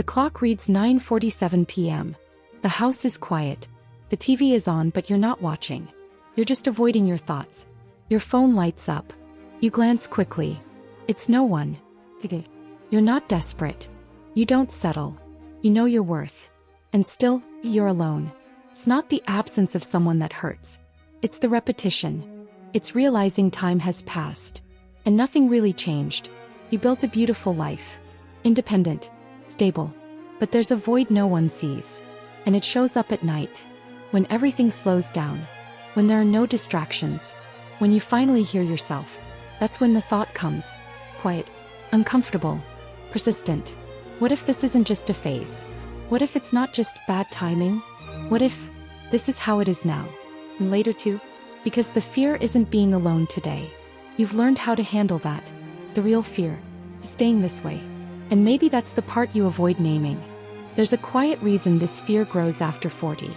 clock reads 9:47 p.m. The house is quiet. The TV is on, but you're not watching. You're just avoiding your thoughts. Your phone lights up. You glance quickly. It's no one. You're not desperate. You don't settle. You know your worth. And still, you're alone. It's not the absence of someone that hurts. It's the repetition. It's realizing time has passed. And nothing really changed. You built a beautiful life. Independent. Stable. But there's a void no one sees. And it shows up at night. When everything slows down. When there are no distractions. When you finally hear yourself. That's when the thought comes. Quiet. Uncomfortable. Persistent. What if this isn't just a phase? What if it's not just bad timing? What if this is how it is now? And later too? Because the fear isn't being alone today. You've learned how to handle that. The real fear. Staying this way. And maybe that's the part you avoid naming. There's a quiet reason this fear grows after 40.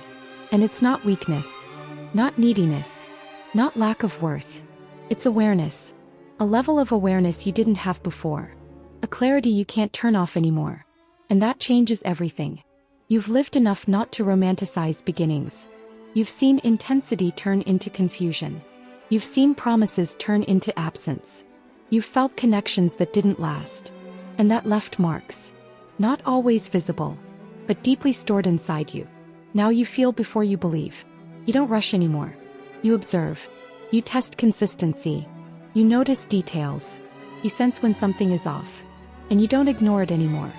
And it's not weakness. Not neediness. Not lack of worth. It's awareness. A level of awareness you didn't have before. A clarity you can't turn off anymore. And that changes everything. You've lived enough not to romanticize beginnings. You've seen intensity turn into confusion. You've seen promises turn into absence. You've felt connections that didn't last. And that left marks. Not always visible, but deeply stored inside you. Now you feel before you believe. You don't rush anymore. You observe. You test consistency. You notice details. You sense when something is off. And you don't ignore it anymore.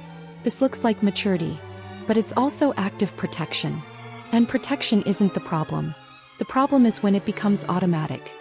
This looks like maturity. But it's also active protection. And protection isn't the problem. The problem is when it becomes automatic.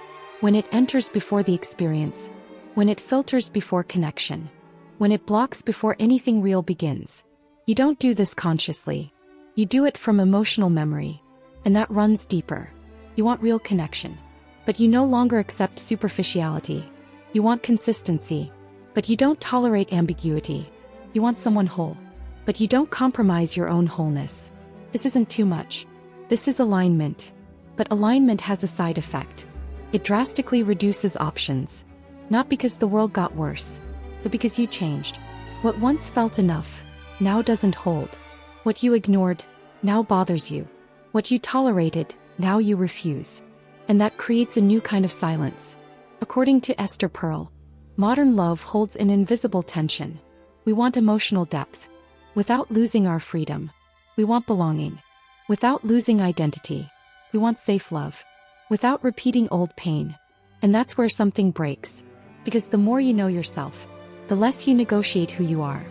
When it enters before the experience. When it filters before connection. When it blocks before anything real begins. You don't do this consciously. You do it from emotional memory. And that runs deeper. You want real connection. But you no longer accept superficiality. You want consistency. But you don't tolerate ambiguity. You want someone whole. But you don't compromise your own wholeness. This isn't too much. This is alignment. But alignment has a side effect. It drastically reduces options. Not because the world got worse, but because you changed. What once felt enough, now doesn't hold. What you ignored, now bothers you. What you tolerated, now you refuse. And that creates a new kind of silence. According to Esther Perel, modern love holds an invisible tension. We want emotional depth. Without losing our freedom. We want belonging. Without losing identity. We want safe love. Without repeating old pain. And that's where something breaks. Because the more you know yourself, the less you negotiate who you are.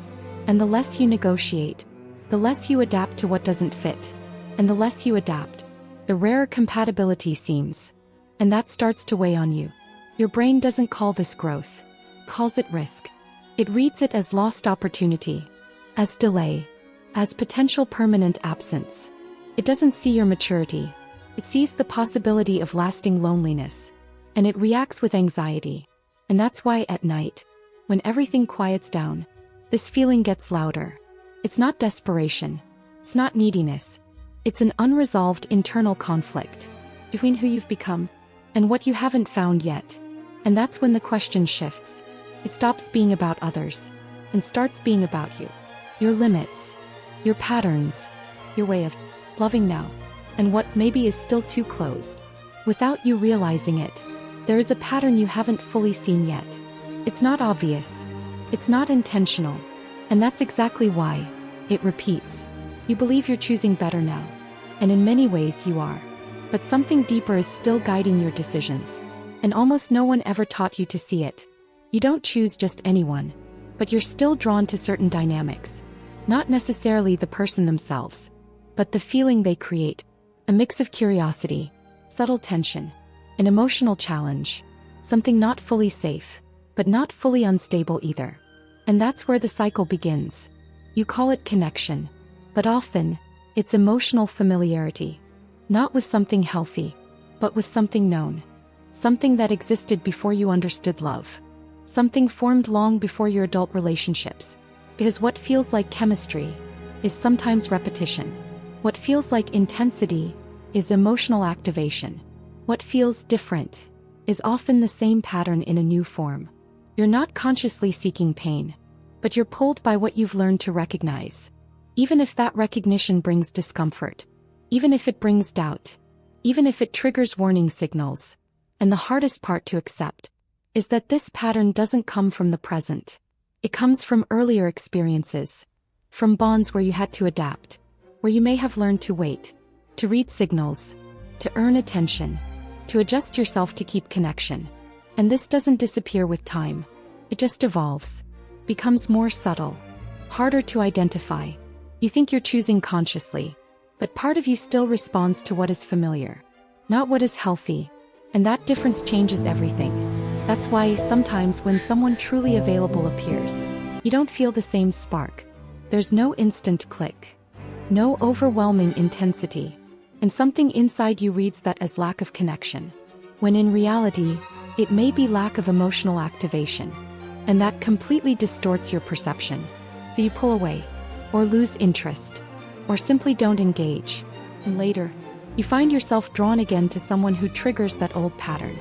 And the less you negotiate, the less you adapt to what doesn't fit. And the less you adapt, the rarer compatibility seems. And that starts to weigh on you. Your brain doesn't call this growth. It calls it risk. It reads it as lost opportunity. As delay. As potential permanent absence. It doesn't see your maturity. It sees the possibility of lasting loneliness. And it reacts with anxiety. And that's why at night, when everything quiets down, this feeling gets louder. It's not desperation. It's not neediness. It's an unresolved internal conflict between who you've become and what you haven't found yet. And that's when the question shifts. It stops being about others and starts being about you. Your limits, your patterns, your way of loving now, and what maybe is still too closed. Without you realizing it, there is a pattern you haven't fully seen yet. It's not obvious. It's not intentional. And that's exactly why it repeats. You believe you're choosing better now. And in many ways you are. But something deeper is still guiding your decisions. And almost no one ever taught you to see it. You don't choose just anyone. But you're still drawn to certain dynamics. Not necessarily the person themselves. But the feeling they create. A mix of curiosity, subtle tension, an emotional challenge. Something not fully safe, but not fully unstable either. And that's where the cycle begins. You call it connection. But often, it's emotional familiarity. Not with something healthy, but with something known. Something that existed before you understood love. Something formed long before your adult relationships. Because what feels like chemistry is sometimes repetition. What feels like intensity is emotional activation. What feels different is often the same pattern in a new form. You're not consciously seeking pain, but you're pulled by what you've learned to recognize. Even if that recognition brings discomfort. Even if it brings doubt. Even if it triggers warning signals. And the hardest part to accept is that this pattern doesn't come from the present. It comes from earlier experiences. From bonds where you had to adapt. Where you may have learned to wait. To read signals. To earn attention. To adjust yourself to keep connection. And this doesn't disappear with time. It just evolves. Becomes more subtle. Harder to identify. You think you're choosing consciously. But part of you still responds to what is familiar. Not what is healthy. And that difference changes everything. That's why sometimes when someone truly available appears, you don't feel the same spark. There's no instant click. No overwhelming intensity. And something inside you reads that as lack of connection. When in reality, it may be lack of emotional activation. And that completely distorts your perception. So you pull away. Or lose interest. Or simply don't engage. And later, you find yourself drawn again to someone who triggers that old pattern.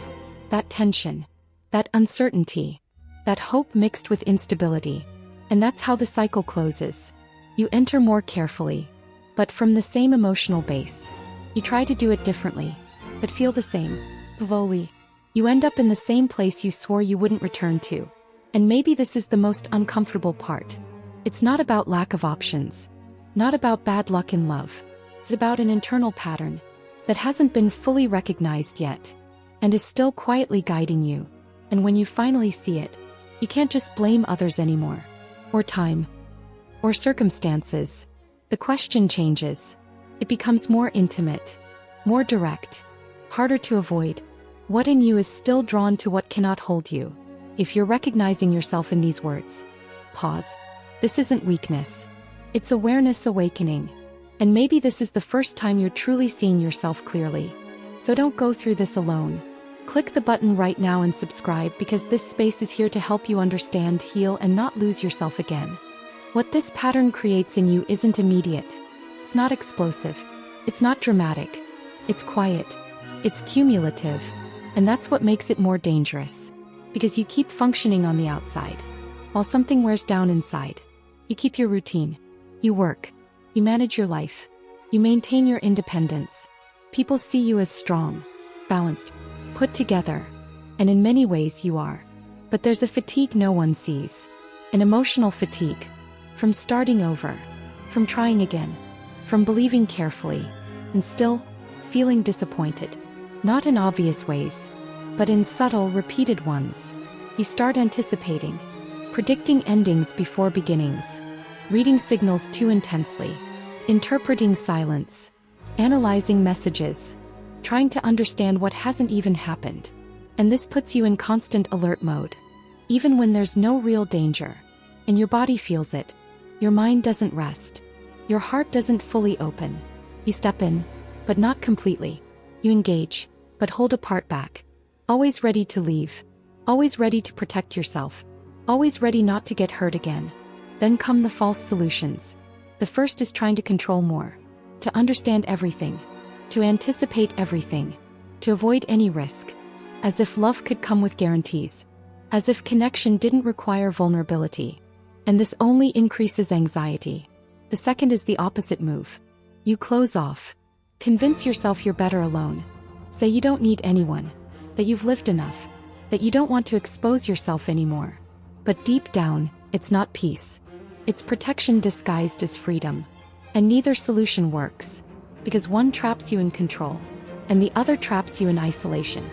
That tension. That uncertainty. That hope mixed with instability. And that's how the cycle closes. You enter more carefully. But from the same emotional base. You try to do it differently. But feel the same. Slowly. You end up in the same place you swore you wouldn't return to. And maybe this is the most uncomfortable part. It's not about lack of options. Not about bad luck in love. It's about an internal pattern that hasn't been fully recognized yet and is still quietly guiding you. And when you finally see it, you can't just blame others anymore. Or time. Or circumstances. The question changes. It becomes more intimate. More direct. Harder to avoid. What in you is still drawn to what cannot hold you? If you're recognizing yourself in these words, pause. This isn't weakness. It's awareness awakening. And maybe this is the first time you're truly seeing yourself clearly. So don't go through this alone. Click the button right now and subscribe because this space is here to help you understand, heal, and not lose yourself again. What this pattern creates in you isn't immediate. It's not explosive. It's not dramatic. It's quiet. It's cumulative. And that's what makes it more dangerous. Because you keep functioning on the outside, while something wears down inside. You keep your routine. You work. You manage your life. You maintain your independence. People see you as strong, balanced, put together. And in many ways you are. But there's a fatigue no one sees. An emotional fatigue. From starting over. From trying again. From believing carefully. And still, feeling disappointed. Not in obvious ways, but in subtle, repeated ones. You start anticipating. Predicting endings before beginnings. Reading signals too intensely. Interpreting silence. Analyzing messages. Trying to understand what hasn't even happened. And this puts you in constant alert mode. Even when there's no real danger. And your body feels it. Your mind doesn't rest. Your heart doesn't fully open. You step in, but not completely. You engage, but hold a part back. Always ready to leave. Always ready to protect yourself. Always ready not to get hurt again. Then come the false solutions. The first is trying to control more. To understand everything. To anticipate everything. To avoid any risk. As if love could come with guarantees. As if connection didn't require vulnerability. And this only increases anxiety. The second is the opposite move. You close off. Convince yourself you're better alone. Say you don't need anyone. That you've lived enough. That you don't want to expose yourself anymore. But deep down, it's not peace. It's protection disguised as freedom. And neither solution works. Because one traps you in control. And the other traps you in isolation.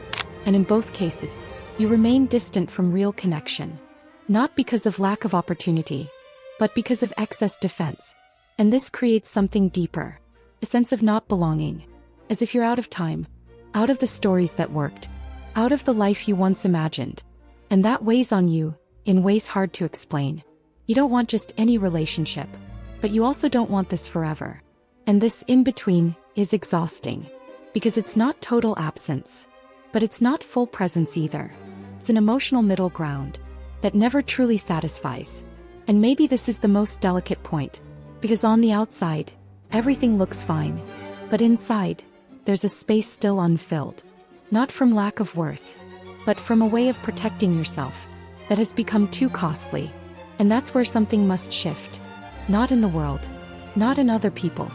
And in both cases, you remain distant from real connection. Not because of lack of opportunity. But because of excess defense. And this creates something deeper. A sense of not belonging. As if you're out of time. Out of the stories that worked. Out of the life you once imagined. And that weighs on you, in ways hard to explain. You don't want just any relationship. But you also don't want this forever. And this in-between is exhausting. Because it's not total absence. But it's not full presence either. It's an emotional middle ground. That never truly satisfies. And maybe this is the most delicate point. Because on the outside, everything looks fine. But inside, there's a space still unfilled. Not from lack of worth. But from a way of protecting yourself. That has become too costly. And that's where something must shift. Not in the world. not in other people,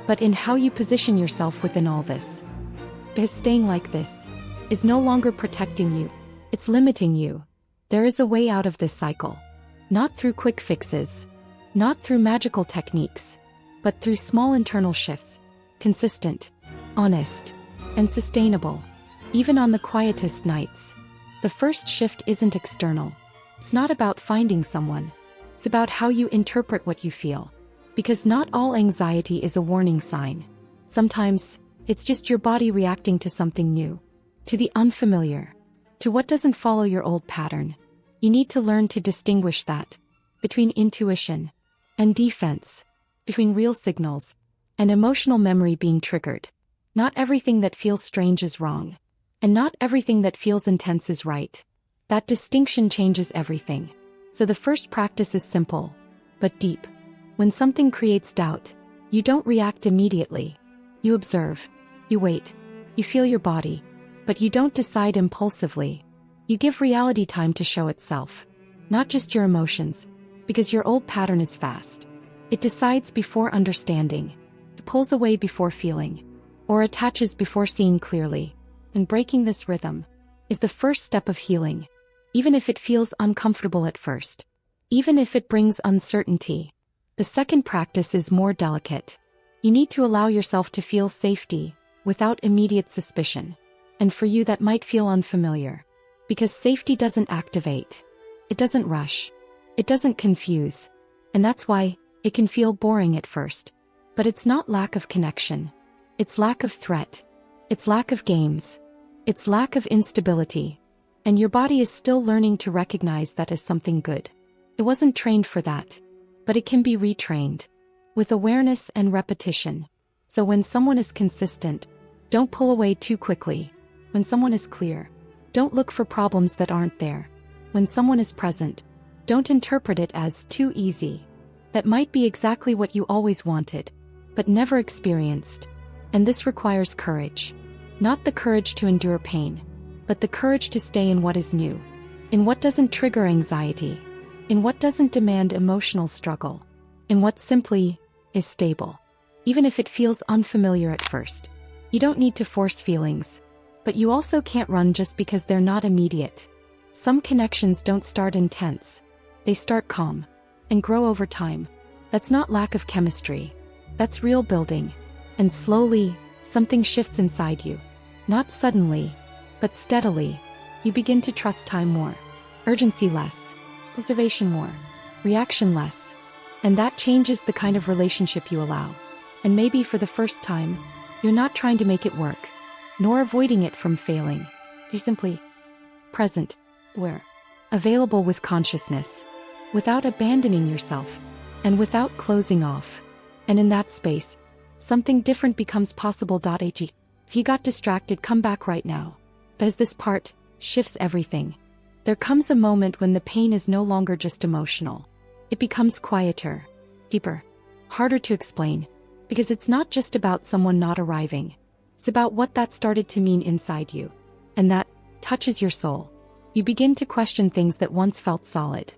but in how you position yourself within all this. Because staying like this is no longer protecting you, it's limiting you. There is a way out of this cycle. Not through quick fixes, not through magical techniques, but through small internal shifts, consistent, honest, and sustainable, even on the quietest nights. The first shift isn't external. It's not about finding someone. It's about how you interpret what you feel. Because not all anxiety is a warning sign. Sometimes, it's just your body reacting to something new, to the unfamiliar, to what doesn't follow your old pattern. You need to learn to distinguish that between intuition and defense, between real signals and emotional memory being triggered. Not everything that feels strange is wrong, and not everything that feels intense is right. That distinction changes everything. So the first practice is simple, but deep. When something creates doubt, you don't react immediately. You observe, you wait, you feel your body, but you don't decide impulsively. You give reality time to show itself, not just your emotions, because your old pattern is fast. It decides before understanding, it pulls away before feeling, or attaches before seeing clearly. And breaking this rhythm is the first step of healing, even if it feels uncomfortable at first, even if it brings uncertainty. The second practice is more delicate. You need to allow yourself to feel safety without immediate suspicion. And for you that might feel unfamiliar. Because safety doesn't activate. It doesn't rush. It doesn't confuse. And that's why it can feel boring at first. But it's not lack of connection. It's lack of threat. It's lack of games. It's lack of instability. And your body is still learning to recognize that as something good. It wasn't trained for that. But it can be retrained. With awareness and repetition. So when someone is consistent, don't pull away too quickly. When someone is clear, don't look for problems that aren't there. When someone is present, don't interpret it as too easy. That might be exactly what you always wanted, but never experienced. And this requires courage. Not the courage to endure pain, but the courage to stay in what is new. In what doesn't trigger anxiety. In what doesn't demand emotional struggle. In what simply is stable. Even if it feels unfamiliar at first. You don't need to force feelings. But you also can't run just because they're not immediate. Some connections don't start intense. They start calm. And grow over time. That's not lack of chemistry. That's real building. And slowly, something shifts inside you. Not suddenly, but steadily. You begin to trust time more. Urgency less. Observation more. Reaction less. And that changes the kind of relationship you allow. And maybe for the first time, you're not trying to make it work. Nor avoiding it from failing. You're simply present, aware, available with consciousness, without abandoning yourself, and without closing off. And in that space, something different becomes possible. If you got distracted, come back right now. As this part shifts everything. There comes a moment when the pain is no longer just emotional. It becomes quieter, deeper, harder to explain, because it's not just about someone not arriving. It's about what that started to mean inside you. And that touches your soul. You begin to question things that once felt solid.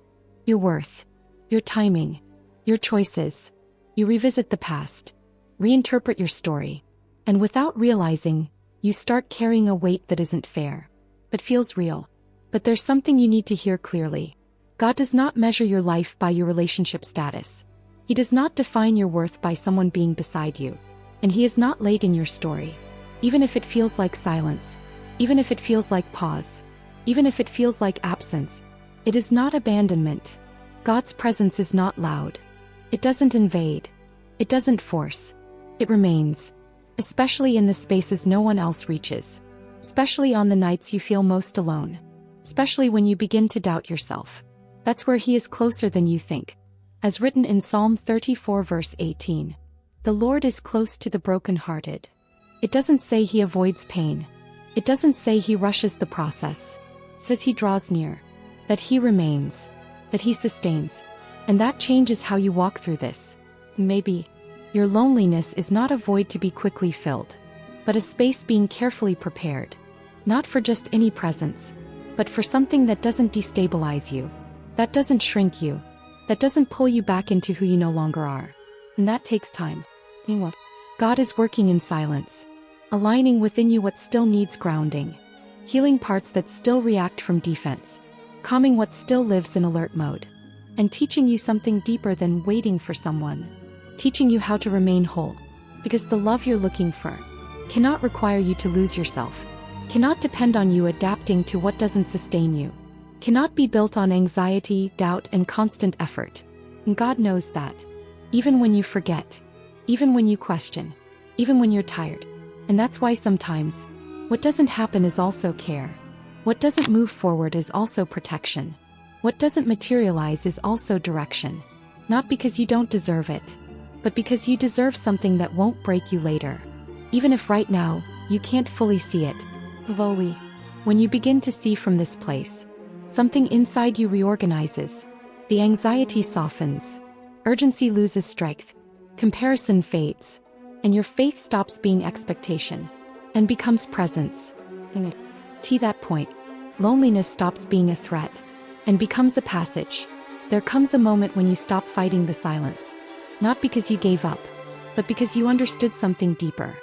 Your worth, your timing, your choices. You revisit the past, reinterpret your story. And without realizing, you start carrying a weight that isn't fair, but feels real. But there's something you need to hear clearly. God does not measure your life by your relationship status. He does not define your worth by someone being beside you. And He is not late in your story. Even if it feels like silence, even if it feels like pause, even if it feels like absence, it is not abandonment. God's presence is not loud. It doesn't invade. It doesn't force. It remains. Especially in the spaces no one else reaches. Especially on the nights you feel most alone. Especially when you begin to doubt yourself. That's where He is closer than you think. As written in Psalm 34 verse 18. The Lord is close to the brokenhearted. It doesn't say He avoids pain. It doesn't say He rushes the process. It says He draws near. That He remains. That He sustains. And that changes how you walk through this. Maybe your loneliness is not a void to be quickly filled, but a space being carefully prepared. Not for just any presence, but for something that doesn't destabilize you. That doesn't shrink you. That doesn't pull you back into who you no longer are. And that takes time. Meanwhile, God is working in silence, aligning within you what still needs grounding, healing parts that still react from defense, calming what still lives in alert mode, and teaching you something deeper than waiting for someone, teaching you how to remain whole. Because the love you're looking for cannot require you to lose yourself, cannot depend on you adapting to what doesn't sustain you, cannot be built on anxiety, doubt, and constant effort. And God knows that. Even when you forget, even when you question, even when you're tired. And that's why sometimes, what doesn't happen is also care. What doesn't move forward is also protection. What doesn't materialize is also direction. Not because you don't deserve it, but because you deserve something that won't break you later. Even if right now, you can't fully see it. Voli. When you begin to see from this place, something inside you reorganizes. The anxiety softens. Urgency loses strength. Comparison fades. And your faith stops being expectation and becomes presence. And to that point, loneliness stops being a threat and becomes a passage. There comes a moment when you stop fighting the silence. Not because you gave up, but because you understood something deeper.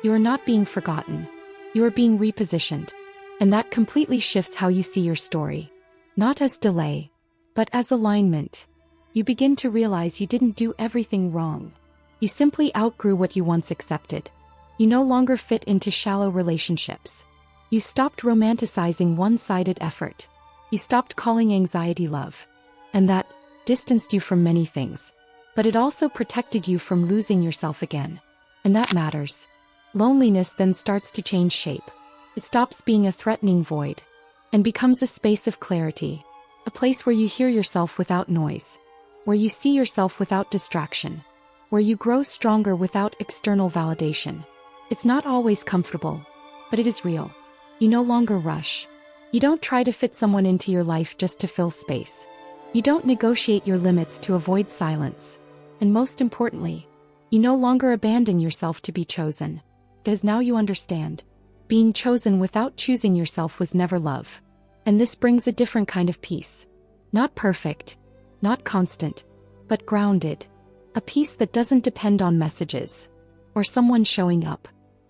You are not being forgotten. You are being repositioned. And that completely shifts how you see your story. Not as delay, but as alignment. You begin to realize you didn't do everything wrong. You simply outgrew what you once accepted. You no longer fit into shallow relationships. You stopped romanticizing one-sided effort. You stopped calling anxiety love. And that distanced you from many things. But it also protected you from losing yourself again. And that matters. Loneliness then starts to change shape. It stops being a threatening void and becomes a space of clarity, a place where you hear yourself without noise, where you see yourself without distraction, where you grow stronger without external validation. It's not always comfortable, but it is real. You no longer rush. You don't try to fit someone into your life just to fill space. You don't negotiate your limits to avoid silence. And most importantly, you no longer abandon yourself to be chosen. Because now you understand. Being chosen without choosing yourself was never love. And this brings a different kind of peace. Not perfect, not constant, but grounded. A peace that doesn't depend on messages, or someone showing up,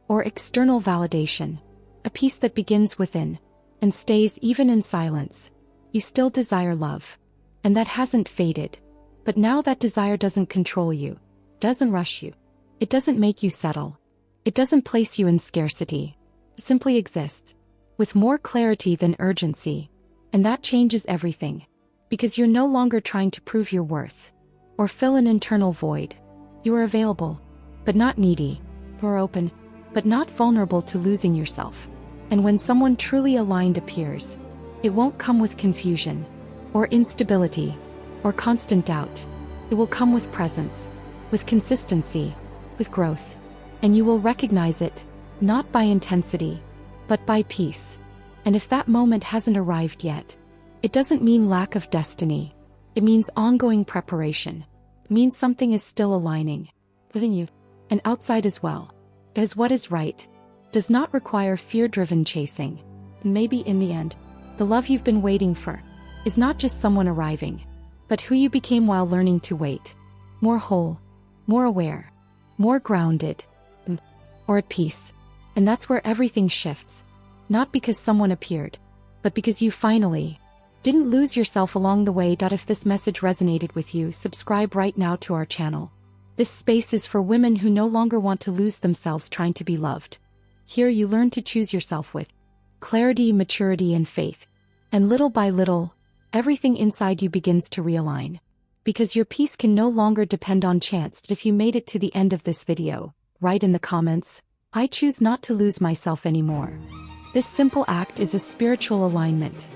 or external validation. A peace that begins within, and stays even in silence. You still desire love. And that hasn't faded. But now that desire doesn't control you, doesn't rush you. It doesn't make you settle. It doesn't place you in scarcity. It simply exists, with more clarity than urgency. And that changes everything. Because you're no longer trying to prove your worth, or fill an internal void. You are available, but not needy, or open, but not vulnerable to losing yourself. And when someone truly aligned appears, it won't come with confusion, or instability, or constant doubt. It will come with presence, with consistency, with growth. And you will recognize it, not by intensity, but by peace. And if that moment hasn't arrived yet, it doesn't mean lack of destiny. It means ongoing preparation. It means something is still aligning within you and outside as well. Because what is right does not require fear-driven chasing. And maybe in the end, the love you've been waiting for is not just someone arriving, but who you became while learning to wait. More whole, more aware, more grounded, or at peace. And that's where everything shifts. Not because someone appeared, but because you finally didn't lose yourself along the way. If this message resonated with you, subscribe right now to our channel. This space is for women who no longer want to lose themselves trying to be loved. Here you learn to choose yourself with clarity, maturity, and faith. And little by little, everything inside you begins to realign. Because your peace can no longer depend on chance. If you made it to the end of this video, write in the comments, "I choose not to lose myself anymore." This simple act is a spiritual alignment.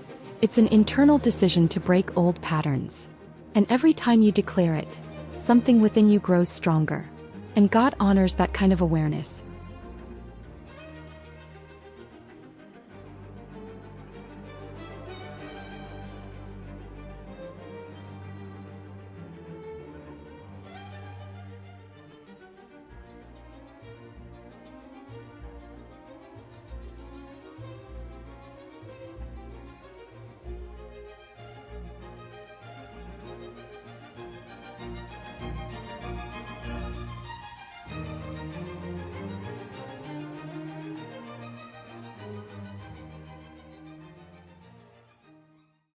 It's an internal decision to break old patterns. And every time you declare it, something within you grows stronger. And God honors that kind of awareness.